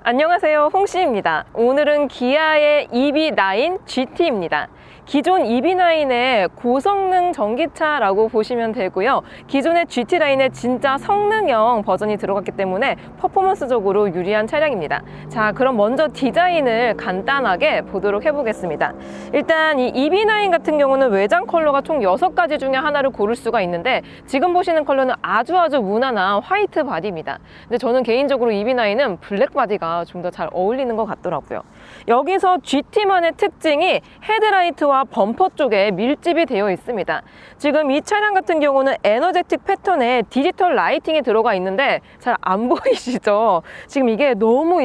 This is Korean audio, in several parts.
안녕하세요, 홍씨입니다. 오늘은 기아의 EV9 GT입니다. 기존 EV9의 고성능 전기차라고 보시면 되고요. 기존의 GT 라인에 진짜 성능형 버전이 들어갔기 때문에 퍼포먼스적으로 유리한 차량입니다. 자, 그럼 먼저 디자인을 간단하게 보도록 해보겠습니다. 일단 이 EV9 같은 경우는 외장 컬러가 총 6가지 중에 하나를 고를 수가 있는데, 지금 보시는 컬러는 아주 무난한 화이트 바디입니다. 근데 저는 개인적으로 EV9은 블랙 바디가 좀 더 잘 어울리는 것 같더라고요. 여기서 GT만의 특징이 헤드라이트와 범퍼 쪽에 밀집이 되어 있습니다. 지금 이 차량 같은 경우는 에너제틱 패턴에 디지털 라이팅이 들어가 있는데 잘 안 보이시죠? 지금 이게 너무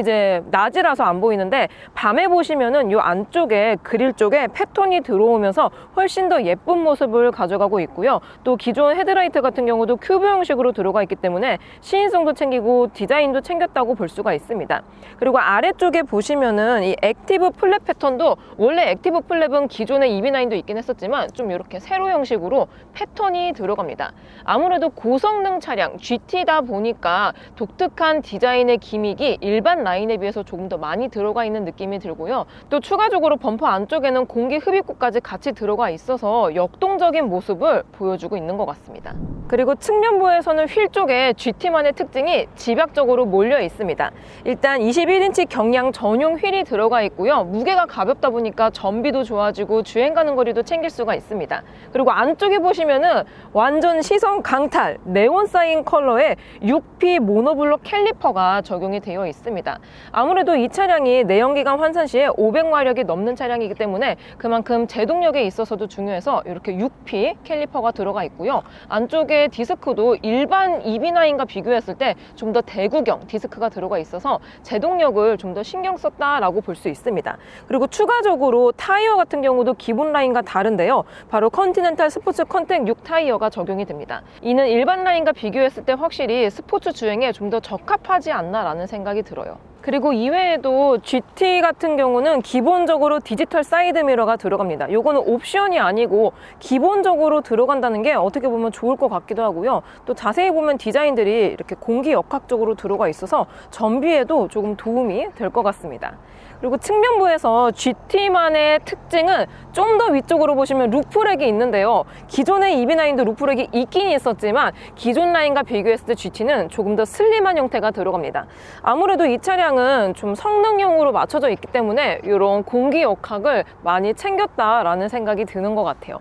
낮이라서 안 보이는데, 밤에 보시면은 이 안쪽에 그릴 쪽에 패턴이 들어오면서 훨씬 더 예쁜 모습을 가져가고 있고요. 또 기존 헤드라이트 같은 경우도 큐브 형식으로 들어가 있기 때문에 시인성도 챙기고 디자인도 챙겼다고 볼 수가 있습니다. 그리고 아래쪽에 보시면은 이 액티브 플랩 패턴도, 원래 액티브 플랩은 기존의 EV9도 있긴 했었지만 좀 이렇게 세로 형식으로 패턴이 들어갑니다. 아무래도 고성능 차량 GT다 보니까 독특한 디자인의 기믹이 일반 라인에 비해서 조금 더 많이 들어가 있는 느낌이 들고요. 또 추가적으로 범퍼 안쪽에는 공기 흡입구까지 같이 들어가 있어서 역동적인 모습을 보여주고 있는 것 같습니다. 그리고 측면부에서는 휠 쪽에 GT만의 특징이 집약적으로 몰려 있습니다. 일단 21인치 경량 전용 휠이 들어가 있고요. 무게가 가볍다 보니까 전비도 좋아지고 주행 가는 거리도 챙길 수가 있습니다. 그리고 안쪽에 보시면은 완전 시선 강탈 네온 사인 컬러의 6P 모노블록 캘리퍼가 적용이 되어 있습니다. 아무래도 이 차량이 내연기관 환산 시에 500마력이 넘는 차량이기 때문에 그만큼 제동력에 있어서도 중요해서 이렇게 6P 캘리퍼가 들어가 있고요. 안쪽에 디스크도 일반 EV9과 비교했을 때 좀 더 대구경 디스크가 들어가 있어서 제동력을 좀 더 신경 썼다라고 볼 수 있습니다. 그리고 추가적으로 타이어 같은 경우도 기본 라인과 다른데요. 바로 컨티넨탈 스포츠 컨택 6 타이어가 적용이 됩니다. 이는 일반 라인과 비교했을 때 확실히 스포츠 주행에 좀 더 적합하지 않나라는 생각이 들어요. 그리고 이외에도 GT 같은 경우는 기본적으로 디지털 사이드미러가 들어갑니다. 요거는 옵션이 아니고 기본적으로 들어간다는 게 어떻게 보면 좋을 것 같기도 하고요. 또 자세히 보면 디자인들이 이렇게 공기역학적으로 들어가 있어서 전비에도 조금 도움이 될 것 같습니다. 그리고 측면부에서 GT만의 특징은 좀 더 위쪽으로 보시면 루프렉이 있는데요. 기존의 EV9도 루프렉이 있긴 있었지만 기존 라인과 비교했을 때 GT는 조금 더 슬림한 형태가 들어갑니다. 아무래도 이 차량은 좀 성능형으로 맞춰져 있기 때문에 이런 공기역학을 많이 챙겼다라는 생각이 드는 것 같아요.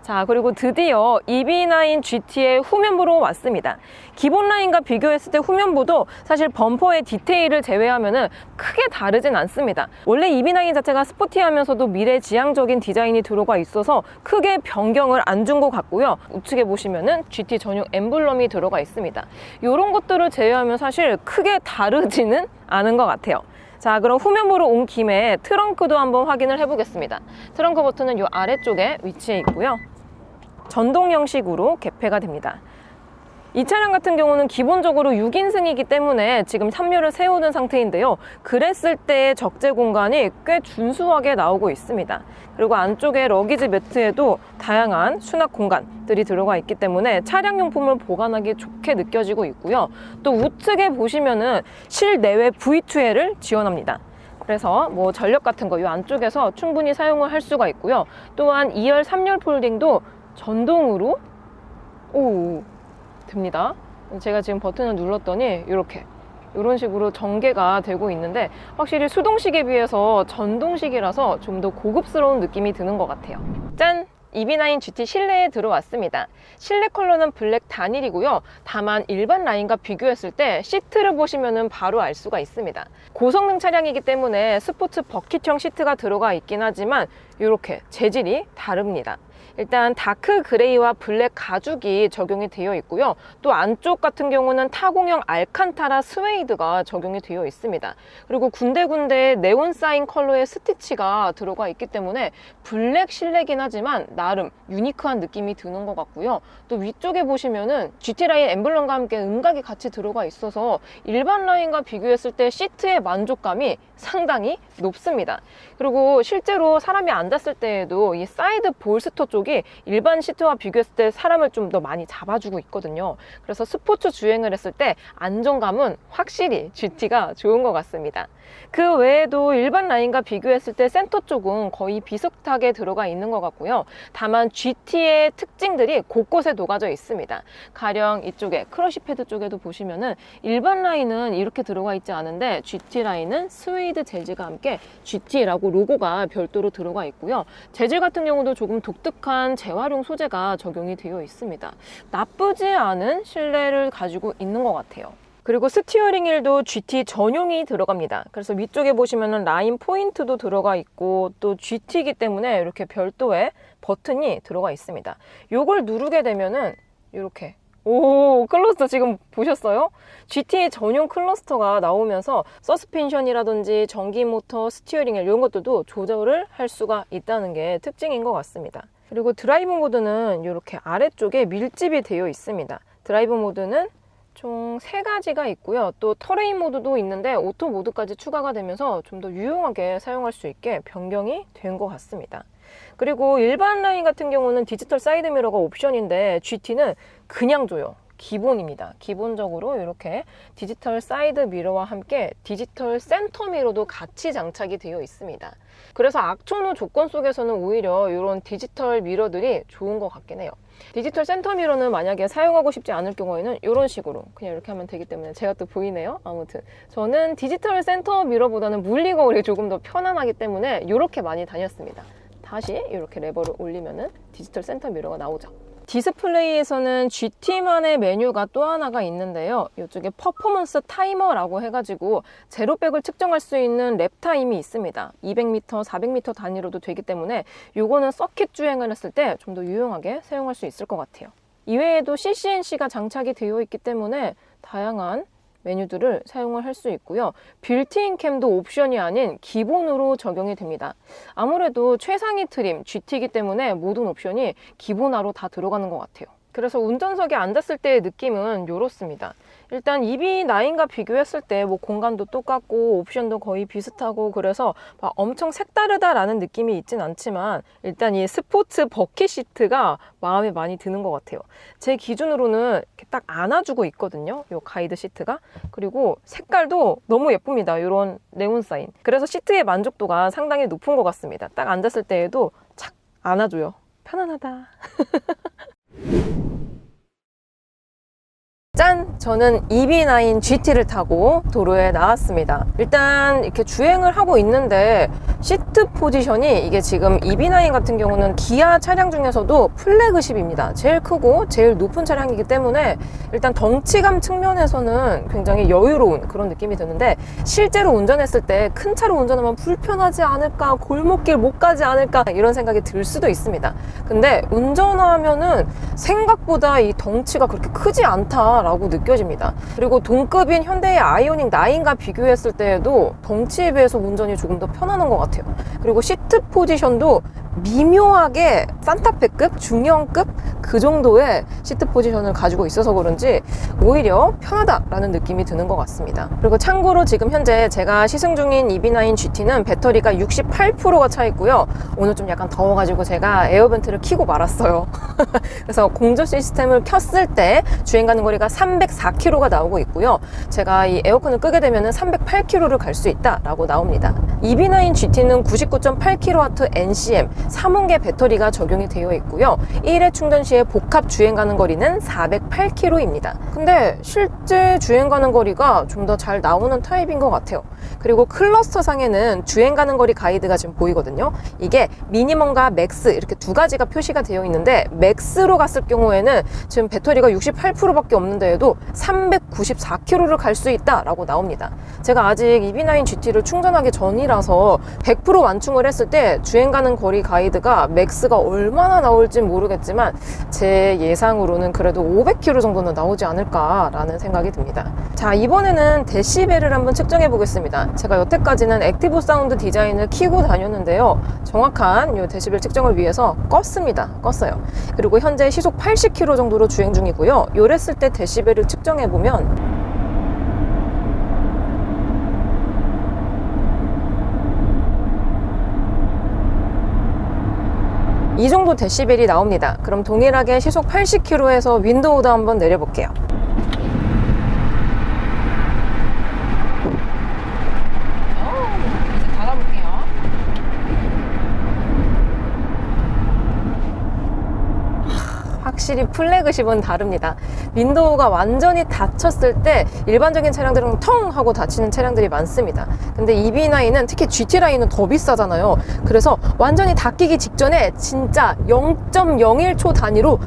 자, 그리고 드디어 EV9 GT의 후면부로 왔습니다. 기본 라인과 비교했을 때 후면부도 사실 범퍼의 디테일을 제외하면은 크게 다르진 않습니다. 원래 EV9 자체가 스포티하면서도 미래지향적인 디자인이 들어가 있어서 크게 변경을 안 준 것 같고요. 우측에 보시면은 GT 전용 엠블럼이 들어가 있습니다. 이런 것들을 제외하면 사실 크게 다르지는 않은 것 같아요. 자, 그럼 후면부로 온 김에 트렁크도 한번 확인을 해보겠습니다. 트렁크 버튼은 이 아래쪽에 위치해 있고요. 전동 형식으로 개폐가 됩니다. 이 차량 같은 경우는 기본적으로 6인승이기 때문에 지금 3열을 세우는 상태인데요. 그랬을 때의 적재 공간이 꽤 준수하게 나오고 있습니다. 그리고 안쪽에 러기지 매트에도 다양한 수납 공간들이 들어가 있기 때문에 차량 용품을 보관하기 좋게 느껴지고 있고요. 또 우측에 보시면은 실내외 V2L을 지원합니다. 그래서 뭐 전력 같은 거 이 안쪽에서 충분히 사용을 할 수가 있고요. 또한 2열, 3열 폴딩도 전동으로 됩니다. 제가 지금 버튼을 눌렀더니 이런 식으로 전개가 되고 있는데, 확실히 수동식에 비해서 전동식이라서 좀 더 고급스러운 느낌이 드는 것 같아요. 짠! EV9 GT 실내에 들어왔습니다. 실내 컬러는 블랙 단일이고요. 다만 일반 라인과 비교했을 때 시트를 보시면 바로 알 수가 있습니다. 고성능 차량이기 때문에 스포츠 버킷형 시트가 들어가 있긴 하지만 이렇게 재질이 다릅니다. 일단 다크 그레이와 블랙 가죽이 적용이 되어 있고요. 또 안쪽 같은 경우는 타공형 알칸타라 스웨이드가 적용이 되어 있습니다. 그리고 군데군데 네온 사인 컬러의 스티치가 들어가 있기 때문에 블랙 실내긴 하지만 나름 유니크한 느낌이 드는 것 같고요. 또 위쪽에 보시면은 GT 라인 엠블럼과 함께 음각이 같이 들어가 있어서 일반 라인과 비교했을 때 시트의 만족감이 상당히 높습니다. 그리고 실제로 사람이 앉았을 때에도 이 사이드 볼스터 쪽에 이쪽이 일반 시트와 비교했을 때 사람을 좀 더 많이 잡아주고 있거든요. 그래서 스포츠 주행을 했을 때 안정감은 확실히 GT가 좋은 것 같습니다. 그 외에도 일반 라인과 비교했을 때 센터 쪽은 거의 비슷하게 들어가 있는 것 같고요. 다만 GT의 특징들이 곳곳에 녹아져 있습니다. 가령 이쪽에 크러쉬 패드 쪽에도 보시면은 일반 라인은 이렇게 들어가 있지 않은데 GT 라인은 스웨이드 재질과 함께 GT라고 로고가 별도로 들어가 있고요. 재질 같은 경우도 조금 독특한 재활용 소재가 적용이 되어 있습니다. 나쁘지 않은 실내를 가지고 있는 것 같아요. 그리고 스티어링 휠도 GT 전용이 들어갑니다. 그래서 위쪽에 보시면은 라인 포인트도 들어가 있고 또 GT이기 때문에 이렇게 별도의 버튼이 들어가 있습니다. 요걸 누르게 되면은 이렇게 클러스터 지금 보셨어요? GT 전용 클러스터가 나오면서 서스펜션이라든지 전기 모터, 스티어링 휠 이런 것들도 조절을 할 수가 있다는 게 특징인 것 같습니다. 그리고 드라이브 모드는 이렇게 아래쪽에 밀집이 되어 있습니다. 드라이브 모드는 총 3가지가 있고요. 또 터레인 모드도 있는데 오토 모드까지 추가가 되면서 좀 더 유용하게 사용할 수 있게 변경이 된 것 같습니다. 그리고 일반 라인 같은 경우는 디지털 사이드 미러가 옵션인데 GT는 그냥 줘요. 기본입니다. 기본적으로 이렇게 디지털 사이드 미러와 함께 디지털 센터 미러도 같이 장착이 되어 있습니다. 그래서 악천 후 조건 속에서는 오히려 이런 디지털 미러들이 좋은 것 같긴 해요. 디지털 센터 미러는 만약에 사용하고 싶지 않을 경우에는 이런 식으로 그냥 이렇게 하면 되기 때문에 제가 또 보이네요. 아무튼 저는 디지털 센터 미러보다는 물리 거울이 조금 더 편안하기 때문에 이렇게 많이 다녔습니다. 다시 이렇게 레버를 올리면은 디지털 센터 미러가 나오죠. 디스플레이에서는 GT만의 메뉴가 또 하나가 있는데요. 이쪽에 퍼포먼스 타이머라고 해가지고 제로백을 측정할 수 있는 랩 타임이 있습니다. 200m, 400m 단위로도 되기 때문에 이거는 서킷 주행을 했을 때 좀 더 유용하게 사용할 수 있을 것 같아요. 이외에도 CCNC가 장착이 되어 있기 때문에 다양한 메뉴들을 사용을 할 수 있고요. 빌트인 캠도 옵션이 아닌 기본으로 적용이 됩니다. 아무래도 최상위 트림 GT이기 때문에 모든 옵션이 기본화로 다 들어가는 것 같아요. 그래서 운전석에 앉았을 때의 느낌은 이렇습니다. 일단 EB9과 비교했을 때 뭐 공간도 똑같고 옵션도 거의 비슷하고 그래서 막 엄청 색다르다라는 느낌이 있진 않지만 일단 이 스포츠 버킷 시트가 마음에 많이 드는 것 같아요. 제 기준으로는 이렇게 딱 안아주고 있거든요. 이 가이드 시트가. 그리고 색깔도 너무 예쁩니다. 이런 네온 사인. 그래서 시트의 만족도가 상당히 높은 것 같습니다. 딱 앉았을 때에도 착 안아줘요. 편안하다. 짠! 저는 EB9 GT를 타고 도로에 나왔습니다. 일단 이렇게 주행을 하고 있는데 시트 포지션이 이게 지금 EB9 같은 경우는 기아 차량 중에서도 플래그십입니다. 제일 크고 제일 높은 차량이기 때문에 일단 덩치감 측면에서는 굉장히 여유로운 그런 느낌이 드는데 실제로 운전했을 때 큰 차로 운전하면 불편하지 않을까, 골목길 못 가지 않을까 이런 생각이 들 수도 있습니다. 근데 운전하면은 생각보다 이 덩치가 그렇게 크지 않다 라고 느껴집니다. 그리고 동급인 현대의 아이오닉 9과 비교했을 때에도 덩치에 비해서 운전이 조금 더 편안한 것 같아요. 그리고 시트 포지션도 미묘하게 산타페급, 중형급 그 정도의 시트 포지션을 가지고 있어서 그런지 오히려 편하다라는 느낌이 드는 것 같습니다. 그리고 참고로 지금 현재 제가 시승 중인 EB9 GT는 배터리가 68%가 차 있고요. 오늘 좀 약간 더워가지고 제가 에어벤트를 켜고 말았어요. 그래서 공조 시스템을 켰을 때 주행 가는 거리가 304km가 나오고 있고요. 제가 이 에어컨을 끄게 되면 308km를 갈 수 있다라고 나옵니다. EB9 GT는 99.8kW NCM 3원계 배터리가 적용이 되어 있고요. 1회 충전 시에 복합 주행 가는 거리는 408km입니다. 근데 실제 주행 가는 거리가 좀 더 잘 나오는 타입인 것 같아요. 그리고 클러스터 상에는 주행 가는 거리 가이드가 지금 보이거든요. 이게 미니멈과 맥스 이렇게 두 가지가 표시가 되어 있는데 맥스로 갔을 경우에는 지금 배터리가 68%밖에 없는데도 394km를 갈 수 있다라고 나옵니다. 제가 아직 EB9 GT를 충전하기 전이라서 100% 완충을 했을 때 주행 가는 거리 가이드가 맥스가 얼마나 나올지 모르겠지만 제 예상으로는 그래도 500km 정도는 나오지 않을까라는 생각이 듭니다. 자, 이번에는 데시벨을 한번 측정해 보겠습니다. 제가 여태까지는 액티브 사운드 디자인을 키고 다녔는데요. 정확한 이 데시벨 측정을 위해서 껐어요. 그리고 현재 시속 80km 정도로 주행 중이고요. 요랬을 때 데시벨을 측정해 보면 이 정도 데시벨이 나옵니다. 그럼 동일하게 시속 80km에서 윈도우도 한번 내려볼게요. 이제 닫아볼게요. 확실히 플래그십은 다릅니다. 윈도우가 완전히 닫혔을 때 일반적인 차량들은 텅 하고 닫히는 차량들이 많습니다. 근데 EB9은 특히 GT 라인은 더 비싸잖아요. 그래서 완전히 닫히기 직전에 진짜 0.01초 단위로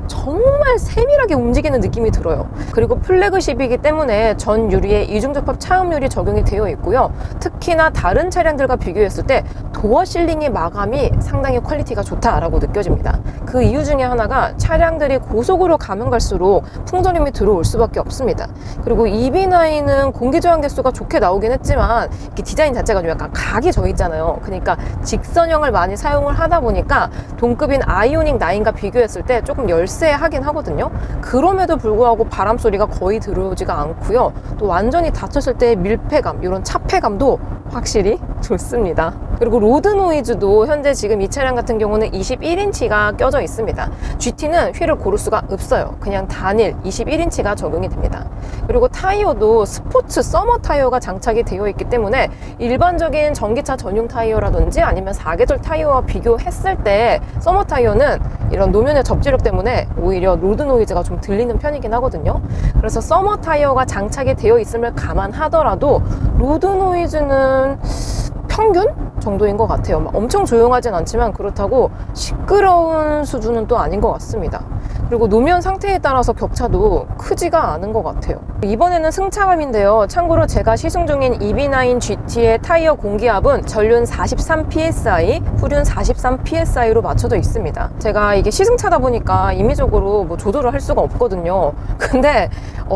정말 세밀하게 움직이는 느낌이 들어요. 그리고 플래그십이기 때문에 전 유리에 이중접합 차음유리 적용이 되어 있고요. 특히나 다른 차량들과 비교했을 때 도어 실링의 마감이 상당히 퀄리티가 좋다라고 느껴집니다. 그 이유 중에 하나가 차량들이 고속으로 가면 갈수록 풍절음이 들어올 수밖에 없습니다. 그리고 EB9은 공기저항 개수가 좋게 나오긴 했지만 이렇게 디자인 자체가 좀 약간 각이 져 있잖아요. 그러니까 직선형을 많이 사용을 하다 보니까 동급인 아이오닉 9과 비교했을 때 조금 열세하긴 하거든요. 그럼에도 불구하고 바람 소리가 거의 들어오지가 않고요. 또 완전히 닫혔을 때의 밀폐감, 이런 차폐감도 확실히 좋습니다. 그리고 로드 노이즈도 현재 지금 이 차량 같은 경우는 21인치가 껴져 있습니다. GT는 휠을 고를 수가 없어요. 그냥 단일 21인치가 적용이 됩니다. 그리고 타이어도 스포츠 서머 타이어가 장착이 되어 있기 때문에 일반적인 전기차 전용 타이어라든지 아니면 사계절 타이어와 비교했을 때 서머 타이어는 이런 노면의 접지력 때문에 오히려 로드 노이즈가 좀 들리는 편이긴 하거든요. 그래서 서머 타이어가 장착이 되어 있음을 감안하더라도 로드 노이즈는 평균 정도인 것 같아요. 엄청 조용하진 않지만 그렇다고 시끄러운 수준은 또 아닌 것 같습니다. 그리고 노면 상태에 따라서 격차도 크지가 않은 것 같아요. 이번에는 승차감인데요. 참고로 제가 시승 중인 EB9 GT의 타이어 공기압은 전륜 43psi, 후륜 43psi로 맞춰져 있습니다. 제가 이게 시승차다 보니까 임의적으로 뭐 조절을 할 수가 없거든요. 근데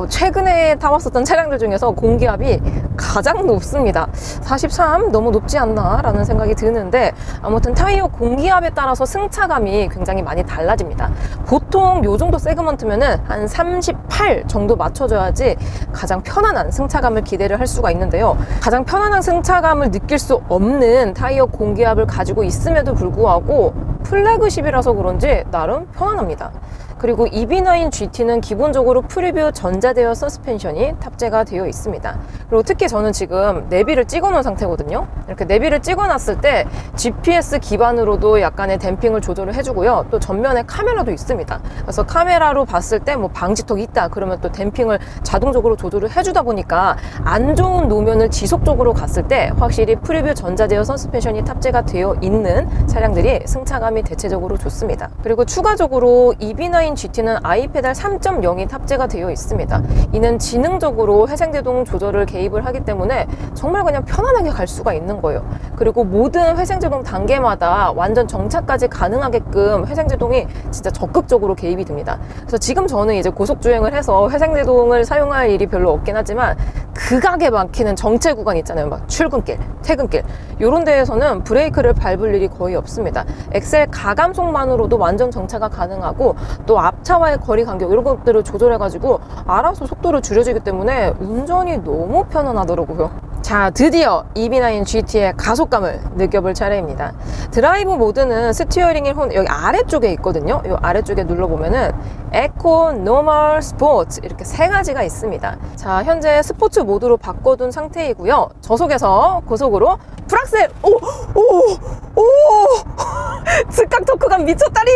최근에 타봤었던 차량들 중에서 공기압이 가장 높습니다. 43? 너무 높지 않나? 라는 생각이 드는데 아무튼 타이어 공기압에 따라서 승차감이 굉장히 많이 달라집니다. 보통 요 정도 세그먼트면은 한 38 정도 맞춰줘야지 가장 편안한 승차감을 기대를 할 수가 있는데요. 가장 편안한 승차감을 느낄 수 없는 타이어 공기압을 가지고 있음에도 불구하고 플래그십이라서 그런지 나름 편안합니다. 그리고 EB9 GT는 기본적으로 프리뷰 전자제어 서스펜션이 탑재가 되어 있습니다. 그리고 특히 저는 지금 내비를 찍어 놓은 상태거든요. 이렇게 내비를 찍어 놨을 때 GPS 기반으로도 약간의 댐핑을 조절을 해주고요. 또 전면에 카메라도 있습니다. 그래서 카메라로 봤을 때 뭐 방지턱이 있다 그러면 또 댐핑을 자동적으로 조절을 해주다 보니까 안 좋은 노면을 지속적으로 갔을 때 확실히 프리뷰 전자제어 서스펜션이 탑재가 되어 있는 차량들이 승차감이 대체적으로 좋습니다. 그리고 추가적으로 EB9 GT는 iPedal 3.0이 탑재가 되어 있습니다. 이는 지능적으로 회생제동 조절을 개입을 하기 때문에 정말 그냥 편안하게 갈 수가 있는 거예요. 그리고 모든 회생제동 단계마다 완전 정차까지 가능하게끔 회생제동이 진짜 적극적으로 개입이 됩니다. 그래서 지금 저는 이제 고속주행을 해서 회생제동을 사용할 일이 별로 없긴 하지만 극악에 막히는 정체 구간 있잖아요. 막 출근길, 퇴근길 이런 데에서는 브레이크를 밟을 일이 거의 없습니다. 엑셀 가감속만으로도 완전 정차가 가능하고 또 앞차와의 거리 간격 이런 것들을 조절해가지고 알아서 속도를 줄여주기 때문에 운전이 너무 편안하더라고요. 자, 드디어 EB9 GT의 가속감을 느껴볼 차례입니다. 드라이브 모드는 스티어링 휠 여기 아래쪽에 있거든요. 이 아래쪽에 눌러보면은 에코, 노멀, 스포츠 이렇게 세 가지가 있습니다. 자, 현재 스포츠 모드로 바꿔둔 상태이고요. 저속에서 고속으로 풀악셀! 오! 즉각 토크감 미쳤다리!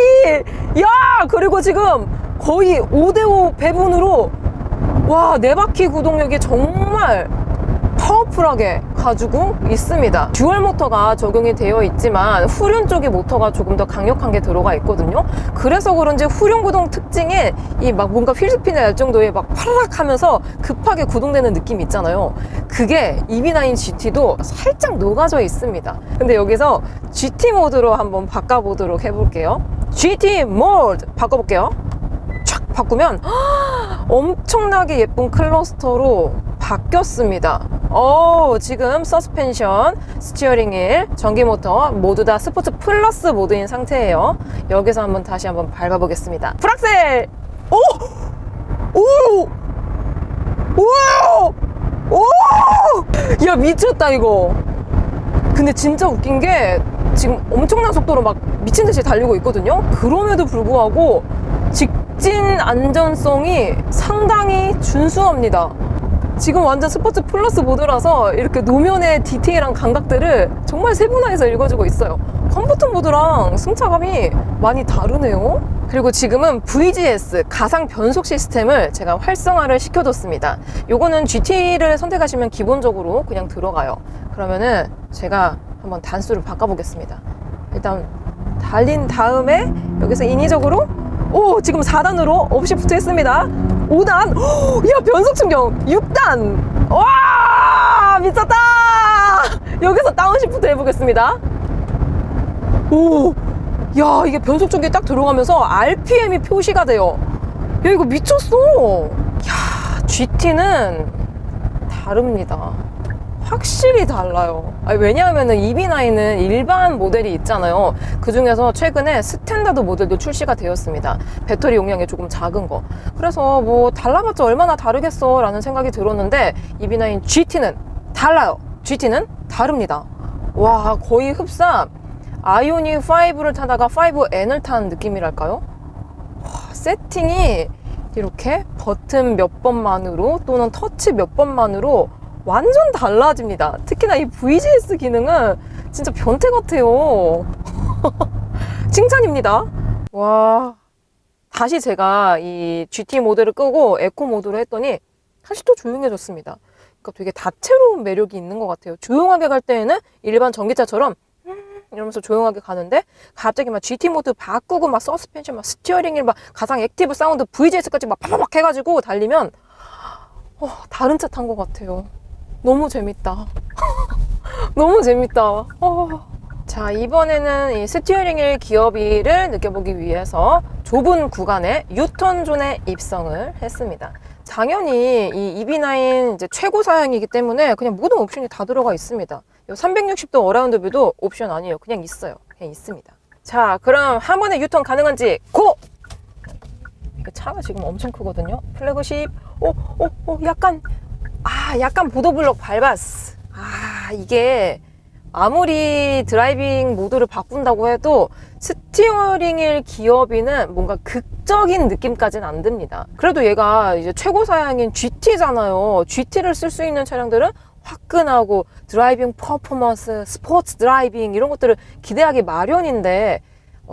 야! 그리고 지금 거의 5대5 배분으로 와, 4바퀴 구동력이 정말 파워풀하게 가지고 있습니다. 듀얼 모터가 적용이 되어 있지만 후륜 쪽의 모터가 조금 더 강력한 게 들어가 있거든요. 그래서 그런지 후륜 구동 특징에 이 막 뭔가 휠스핀이 날 정도의 막 파락 하면서 급하게 구동되는 느낌이 있잖아요. 그게 EB9 GT도 살짝 녹아져 있습니다. 근데 여기서 GT 모드로 한번 바꿔보도록 해볼게요. GT 모드 바꿔볼게요. 촥 바꾸면 엄청나게 예쁜 클러스터로 바뀌었습니다. 지금 서스펜션, 스티어링 휠, 전기 모터 모두 다 스포츠 플러스 모드인 상태예요. 여기서 다시 한번 밟아보겠습니다. 풀악셀! 야, 미쳤다 이거. 근데 진짜 웃긴 게 지금 엄청난 속도로 막 미친 듯이 달리고 있거든요. 그럼에도 불구하고 직진 안전성이 상당히 준수합니다. 지금 완전 스포츠 플러스 모드라서 이렇게 노면의 디테일한 감각들을 정말 세분화해서 읽어주고 있어요. 컴포트 모드랑 승차감이 많이 다르네요. 그리고 지금은 VGS 가상 변속 시스템을 제가 활성화를 시켜뒀습니다. 요거는 GT를 선택하시면 기본적으로 그냥 들어가요. 그러면은 제가 한번 단수를 바꿔보겠습니다. 일단 달린 다음에 여기서 인위적으로 지금 4단으로 업시프트 했습니다. 5단, 야, 변속 충격 6단. 와, 미쳤다. 여기서 다운시프트 해보겠습니다. 야, 이게 변속 충격이 딱 들어가면서 RPM이 표시가 돼요. 야, 이거 미쳤어. 야, GT는 다릅니다. 확실히 달라요. 왜냐하면 EB9은 일반 모델이 있잖아요. 그 중에서 최근에 스탠다드 모델도 출시가 되었습니다. 배터리 용량이 조금 작은 거. 그래서 뭐 달라봤자 얼마나 다르겠어 라는 생각이 들었는데 EB9 GT는 달라요. GT는 다릅니다. 와, 거의 흡사 아이오닉 5를 타다가 5N을 탄 느낌이랄까요? 와, 세팅이 이렇게 버튼 몇 번만으로 또는 터치 몇 번만으로 완전 달라집니다. 특히나 이 VGS 기능은 진짜 변태 같아요. 칭찬입니다. 와, 다시 제가 이 GT 모드를 끄고 에코 모드로 했더니 다시 또 조용해졌습니다. 그러니까 되게 다채로운 매력이 있는 것 같아요. 조용하게 갈 때에는 일반 전기차처럼 이러면서 조용하게 가는데 갑자기 막 GT 모드 바꾸고 막 서스펜션 막 스티어링을 막 가상 액티브 사운드 VGS까지 막 파바박 해가지고 달리면 다른 차 탄 것 같아요. 너무 재밌다. 너무 재밌다. 자, 이번에는 이 스티어링 휠 기어비를 느껴보기 위해서 좁은 구간에 유턴존에 입성을 했습니다. 당연히 이 EB9 이제 최고 사양이기 때문에 그냥 모든 옵션이 다 들어가 있습니다. 이 360도 어라운드 뷰도 옵션 아니에요. 그냥 있어요. 그냥 있습니다. 자, 그럼 한 번에 유턴 가능한지 고! 차가 지금 엄청 크거든요. 플래그십, 약간 보도블록 밟았어. 이게 아무리 드라이빙 모드를 바꾼다고 해도 스티어링 휠 기어비는 뭔가 극적인 느낌까지는 안 듭니다. 그래도 얘가 이제 최고 사양인 GT잖아요. GT를 쓸 수 있는 차량들은 화끈하고 드라이빙 퍼포먼스, 스포츠 드라이빙 이런 것들을 기대하기 마련인데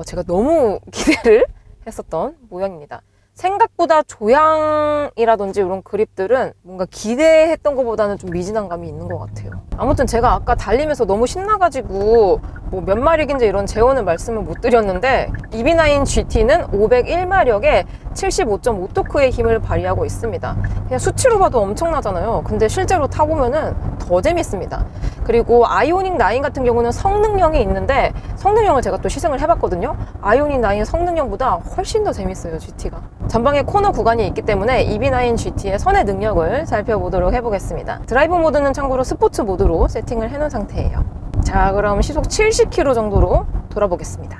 제가 너무 기대를 했었던 모양입니다. 생각보다 조향이라든지 이런 그립들은 뭔가 기대했던 것보다는 좀 미진한 감이 있는 것 같아요. 아무튼 제가 아까 달리면서 너무 신나가지고 뭐 몇 마력인지 이런 재원은 말씀을 못 드렸는데 EB9 GT는 501마력에 75.5토크의 힘을 발휘하고 있습니다. 그냥 수치로 봐도 엄청나잖아요. 근데 실제로 타보면은 더 재밌습니다. 그리고 아이오닉 9 같은 경우는 성능형이 있는데 성능형을 제가 또 시승을 해봤거든요. 아이오닉 9 성능형보다 훨씬 더 재밌어요, GT가. 전방에 코너 구간이 있기 때문에 EB9 GT의 선의 능력을 살펴보도록 해보겠습니다. 드라이브 모드는 참고로 스포츠 모드로 세팅을 해놓은 상태예요. 자, 그럼 시속 70km 정도로 돌아보겠습니다.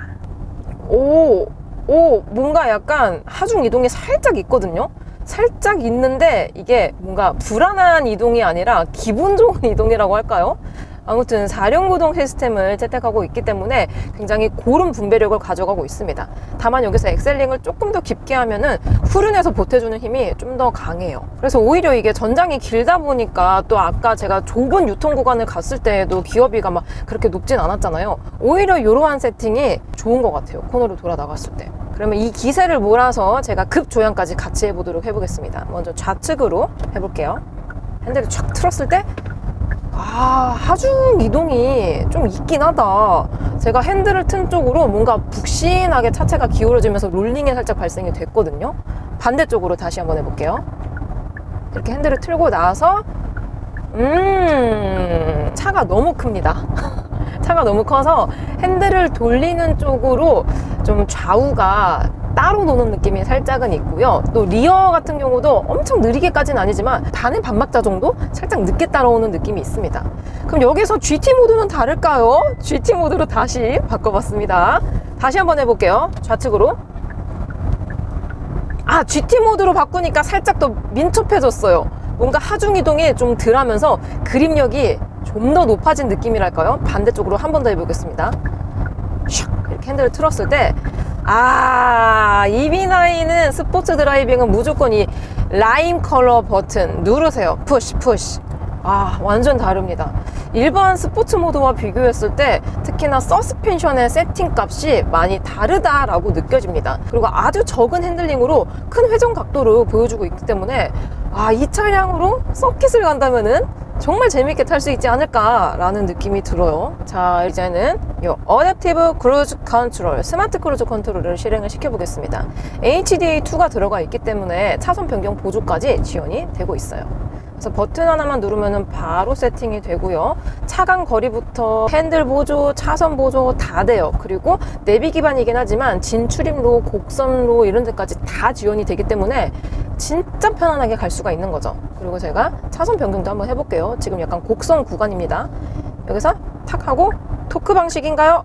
뭔가 약간 하중 이동이 살짝 있거든요. 살짝 있는데 이게 뭔가 불안한 이동이 아니라 기분 좋은 이동이라고 할까요? 아무튼 4륜구동 시스템을 채택하고 있기 때문에 굉장히 고른 분배력을 가져가고 있습니다. 다만 여기서 엑셀링을 조금 더 깊게 하면은 후륜에서 보태주는 힘이 좀 더 강해요. 그래서 오히려 이게 전장이 길다 보니까 또 아까 제가 좁은 유턴 구간을 갔을 때에도 기어비가 막 그렇게 높진 않았잖아요. 오히려 이러한 세팅이 좋은 것 같아요. 코너로 돌아 나갔을 때. 그러면 이 기세를 몰아서 제가 급조향까지 같이 해보도록 해보겠습니다. 먼저 좌측으로 해볼게요. 핸들을 촥 틀었을 때 하중 이동이 좀 있긴 하다. 제가 핸들을 튼 쪽으로 뭔가 북신하게 차체가 기울어지면서 롤링이 살짝 발생이 됐거든요. 반대쪽으로 다시 한번 해볼게요. 이렇게 핸들을 틀고 나서 차가 너무 큽니다. 차가 너무 커서 핸들을 돌리는 쪽으로 좀 좌우가 따로 노는 느낌이 살짝은 있고요. 또 리어 같은 경우도 엄청 느리게까지는 아니지만 반의 반박자 정도 살짝 늦게 따라오는 느낌이 있습니다. 그럼 여기서 GT 모드는 다를까요? GT 모드로 다시 바꿔봤습니다. 다시 한번 해볼게요. 좌측으로. GT 모드로 바꾸니까 살짝 더 민첩해졌어요. 뭔가 하중 이동이 좀 덜하면서 그립력이 좀 더 높아진 느낌이랄까요? 반대쪽으로 한 번 더 해보겠습니다. 슉 이렇게 핸들을 틀었을 때 EB9은 스포츠 드라이빙은 무조건 이 라임 컬러 버튼 누르세요. 푸시 푸시. 완전 다릅니다. 일반 스포츠 모드와 비교했을 때 특히나 서스펜션의 세팅 값이 많이 다르다라고 느껴집니다. 그리고 아주 적은 핸들링으로 큰 회전 각도를 보여주고 있기 때문에 이 차량으로 서킷을 간다면은 정말 재밌게 탈 수 있지 않을까라는 느낌이 들어요. 자, 이제는 이 어댑티브 크루즈 컨트롤, 스마트 크루즈 컨트롤을 실행을 시켜보겠습니다. HDA2가 들어가 있기 때문에 차선 변경 보조까지 지원이 되고 있어요. 그래서 버튼 하나만 누르면 바로 세팅이 되고요. 차간 거리부터 핸들 보조, 차선 보조 다 돼요. 그리고 내비 기반이긴 하지만 진출입로, 곡선로 이런 데까지 다 지원이 되기 때문에 진짜 편안하게 갈 수가 있는 거죠. 그리고 제가 차선 변경도 한번 해볼게요. 지금 약간 곡선 구간입니다. 여기서 탁 하고 토크 방식인가요?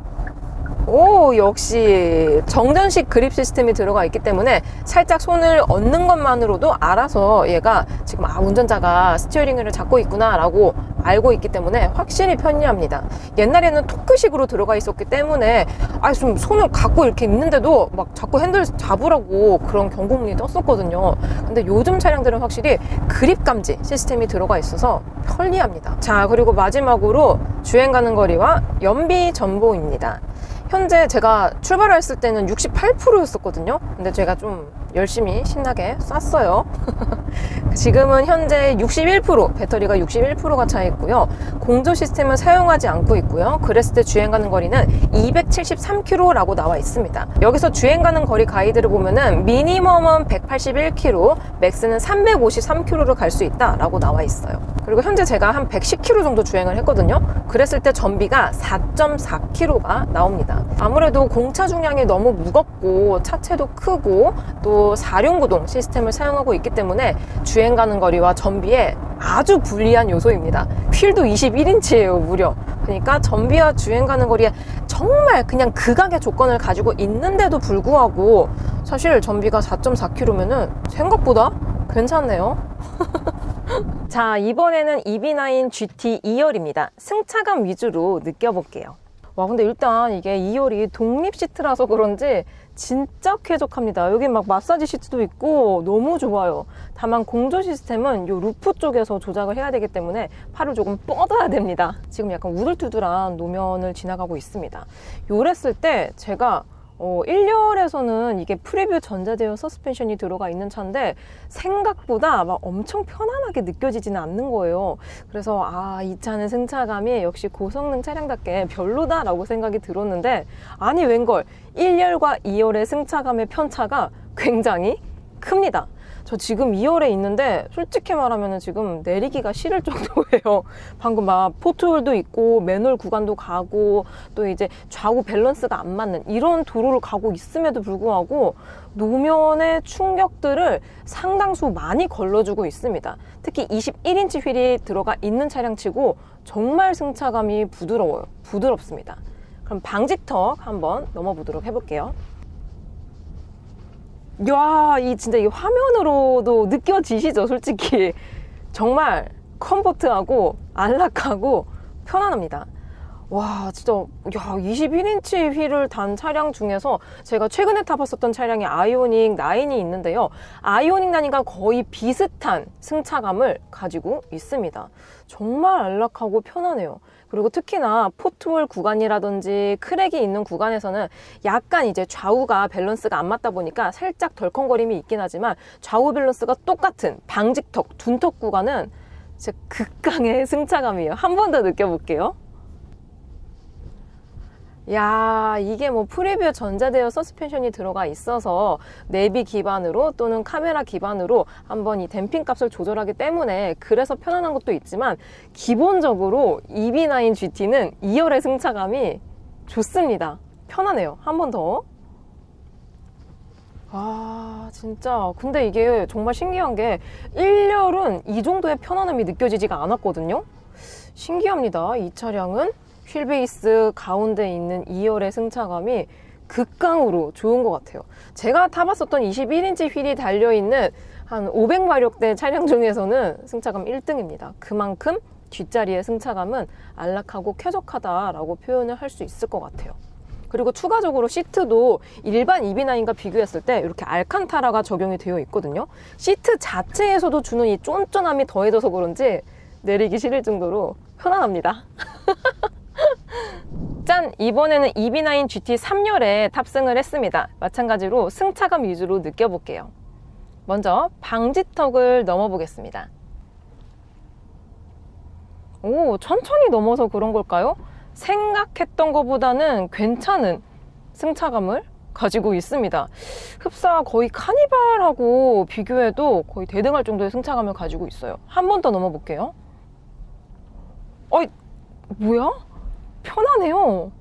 오, 역시 정전식 그립 시스템이 들어가 있기 때문에 살짝 손을 얹는 것만으로도 알아서 얘가 지금 운전자가 스티어링을 잡고 있구나 라고 알고 있기 때문에 확실히 편리합니다. 옛날에는 토크식으로 들어가 있었기 때문에 좀 손을 갖고 이렇게 있는데도 막 자꾸 핸들 잡으라고 그런 경고문이 떴었거든요. 근데 요즘 차량들은 확실히 그립 감지 시스템이 들어가 있어서 편리합니다. 자, 그리고 마지막으로 주행 가는 거리와 연비 정보입니다. 현재 제가 출발했을 때는 68%였었거든요. 근데 제가 좀 열심히 신나게 쐈어요. 지금은 현재 61%, 배터리가 61%가 차 있고요. 공조 시스템은 사용하지 않고 있고요. 그랬을 때 주행 가는 거리는 273km라고 나와 있습니다. 여기서 주행 가는 거리 가이드를 보면은 미니멈은 181km, 맥스는 353km를 갈 수 있다라고 나와 있어요. 그리고 현재 제가 한 110km 정도 주행을 했거든요. 그랬을 때 전비가 4.4km가 나옵니다. 아무래도 공차 중량이 너무 무겁고 차체도 크고 또 4륜구동 시스템을 사용하고 있기 때문에 주행 가는 거리와 전비에 아주 불리한 요소입니다. 휠도 21인치예요, 무려. 그러니까 전비와 주행 가는 거리에 정말 그냥 극악의 조건을 가지고 있는데도 불구하고 사실 전비가 4.4km면은 생각보다 괜찮네요. 자, 이번에는 EB9 GT 2열입니다. 승차감 위주로 느껴볼게요. 근데 일단 이게 2열이 독립 시트라서 그런지 진짜 쾌적합니다. 여기 막 마사지 시트도 있고 너무 좋아요. 다만 공조 시스템은 이 루프 쪽에서 조작을 해야 되기 때문에 팔을 조금 뻗어야 됩니다. 지금 약간 우둘투둘한 노면을 지나가고 있습니다. 요랬을 때 제가 1열에서는 이게 프리뷰 전자제어 서스펜션이 들어가 있는 차인데 생각보다 막 엄청 편안하게 느껴지지는 않는 거예요. 그래서 이 차는 승차감이 역시 고성능 차량답게 별로다라고 생각이 들었는데 아니 웬걸 1열과 2열의 승차감의 편차가 굉장히 큽니다. 저 지금 2열에 있는데 솔직히 말하면 지금 내리기가 싫을 정도예요. 방금 막 포트홀도 있고 맨홀 구간도 가고 또 이제 좌우 밸런스가 안 맞는 이런 도로를 가고 있음에도 불구하고 노면의 충격들을 상당수 많이 걸러주고 있습니다. 특히 21인치 휠이 들어가 있는 차량치고 정말 승차감이 부드러워요. 부드럽습니다. 그럼 방직턱 한번 넘어보도록 해볼게요. 야, 진짜 이 화면으로도 느껴지시죠? 솔직히 정말 컴포트하고 안락하고 편안합니다. 와, 진짜 21인치 휠을 단 차량 중에서 제가 최근에 타봤었던 차량이 아이오닉 9이 있는데요. 아이오닉 9과 거의 비슷한 승차감을 가지고 있습니다. 정말 안락하고 편안해요. 그리고 특히나 포트홀 구간이라든지 크랙이 있는 구간에서는 약간 이제 좌우가 밸런스가 안 맞다 보니까 살짝 덜컹거림이 있긴 하지만 좌우 밸런스가 똑같은 방직턱, 둔턱 구간은 진짜 극강의 승차감이에요. 한 번 더 느껴볼게요. 야, 이게 뭐 프리뷰 전자제어 서스펜션이 들어가 있어서 내비 기반으로 또는 카메라 기반으로 한번 이 댐핑 값을 조절하기 때문에 그래서 편안한 것도 있지만 기본적으로 EB9 GT는 2열의 승차감이 좋습니다. 편안해요. 한 번 더. 진짜 근데 이게 정말 신기한 게 1열은 이 정도의 편안함이 느껴지지가 않았거든요. 신기합니다. 이 차량은 휠베이스 가운데 있는 2열의 승차감이 극강으로 좋은 것 같아요. 제가 타봤었던 21인치 휠이 달려있는 한 500마력대 차량 중에서는 승차감 1등입니다. 그만큼 뒷자리의 승차감은 안락하고 쾌적하다라고 표현을 할 수 있을 것 같아요. 그리고 추가적으로 시트도 일반 EB9과 비교했을 때 이렇게 알칸타라가 적용이 되어 있거든요. 시트 자체에서도 주는 이 쫀쫀함이 더해져서 그런지 내리기 싫을 정도로 편안합니다. 짠! 이번에는 EB9 GT 3열에 탑승을 했습니다. 마찬가지로 승차감 위주로 느껴볼게요. 먼저 방지턱을 넘어보겠습니다. 오, 천천히 넘어서 그런 걸까요? 생각했던 것보다는 괜찮은 승차감을 가지고 있습니다. 흡사 거의 카니발하고 비교해도 거의 대등할 정도의 승차감을 가지고 있어요. 한 번 더 넘어볼게요. 어이, 뭐야? 편하네요.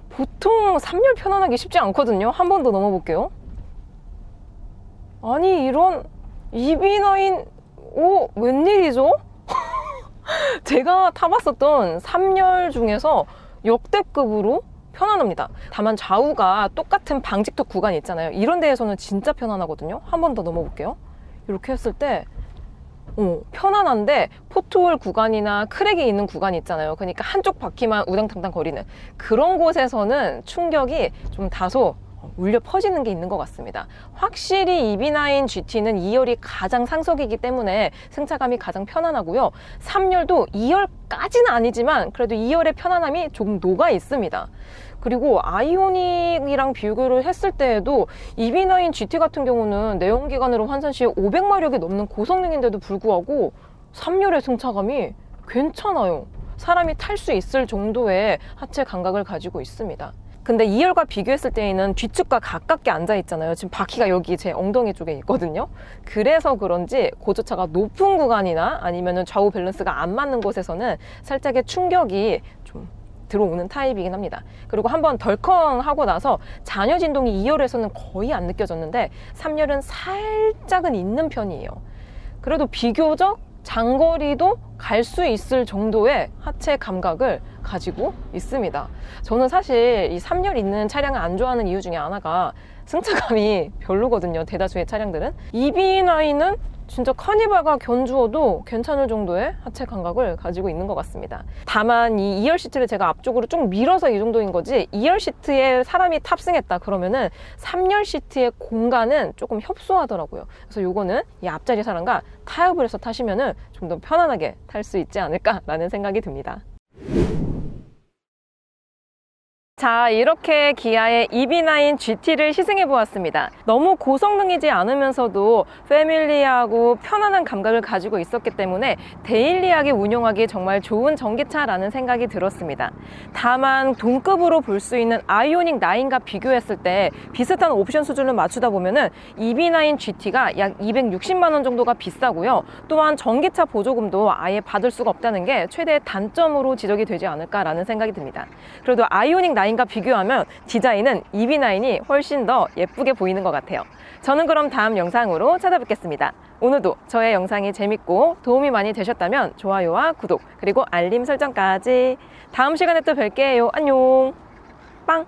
보통 3열 편안하기 쉽지 않거든요. 한 번 더 넘어볼게요. 아니, 이런 EB9, 오, 웬일이죠? 제가 타봤었던 3열 중에서 역대급으로 편안합니다. 다만 좌우가 똑같은 방직턱 구간이 있잖아요. 이런 데에서는 진짜 편안하거든요. 한 번 더 넘어볼게요. 이렇게 했을 때 편안한데 포트홀 구간이나 크랙이 있는 구간이 있잖아요. 그러니까 한쪽 바퀴만 우당탕탕 거리는 그런 곳에서는 충격이 좀 다소 울려 퍼지는 게 있는 것 같습니다. 확실히 EB9 GT는 2열이 가장 상속이기 때문에 승차감이 가장 편안하고요. 3열도 2열까지는 아니지만 그래도 2열의 편안함이 조금 녹아 있습니다. 그리고 아이오닉이랑 비교를 했을 때에도 EB9 GT 같은 경우는 내연기관으로 환산 시에 500마력이 넘는 고성능인데도 불구하고 3열의 승차감이 괜찮아요. 사람이 탈 수 있을 정도의 하체 감각을 가지고 있습니다. 근데 2열과 비교했을 때에는 뒤축과 가깝게 앉아 있잖아요. 지금 바퀴가 여기 제 엉덩이 쪽에 있거든요. 그래서 그런지 고주차가 높은 구간이나 아니면 좌우 밸런스가 안 맞는 곳에서는 살짝의 충격이 좀 들어오는 타입이긴 합니다. 그리고 한번 덜컹하고 나서 잔여 진동이 2열에서는 거의 안 느껴졌는데 3열은 살짝은 있는 편이에요. 그래도 비교적 장거리도 갈 수 있을 정도의 하체 감각을 가지고 있습니다. 저는 사실 이 3열 있는 차량을 안 좋아하는 이유 중에 하나가 승차감이 별로거든요. 대다수의 차량들은. EB9은 진짜 카니발과 견주어도 괜찮을 정도의 하체 감각을 가지고 있는 것 같습니다. 다만 이 2열 시트를 제가 앞쪽으로 쭉 밀어서 이 정도인 거지 2열 시트에 사람이 탑승했다 그러면은 3열 시트의 공간은 조금 협소하더라고요. 그래서 요거는 이 앞자리 사람과 타협을 해서 타시면은 좀 더 편안하게 탈 수 있지 않을까라는 생각이 듭니다. 자, 이렇게 기아의 EB9 GT를 시승해 보았습니다. 너무 고성능이지 않으면서도 패밀리하고 편안한 감각을 가지고 있었기 때문에 데일리하게 운용하기 정말 좋은 전기차라는 생각이 들었습니다. 다만 동급으로 볼 수 있는 아이오닉 9과 비교했을 때 비슷한 옵션 수준을 맞추다 보면은 EB9 GT가 약 260만 원 정도가 비싸고요. 또한 전기차 보조금도 아예 받을 수가 없다는 게 최대의 단점으로 지적이 되지 않을까라는 생각이 듭니다. 그래도 아이오닉 9과 비교하면 디자인은 EB9이 훨씬 더 예쁘게 보이는 것 같아요. 저는 그럼 다음 영상으로 찾아뵙겠습니다. 오늘도 저의 영상이 재밌고 도움이 많이 되셨다면 좋아요와 구독 그리고 알림 설정까지. 다음 시간에 또 뵐게요. 안녕. 빵.